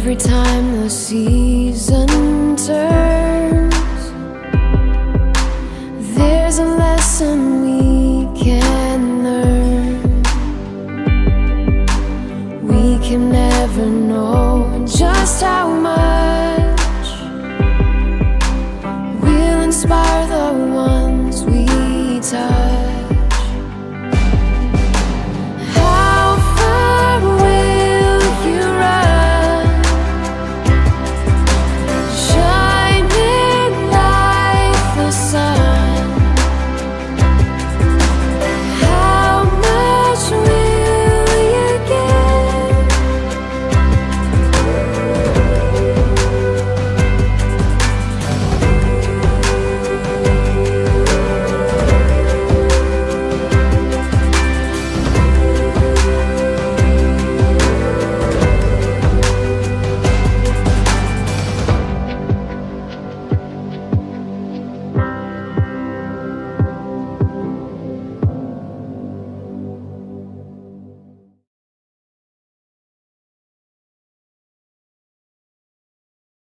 Every time the season turns, there's a lesson we can learn. We can never know just how much we'll inspire the ones we touch.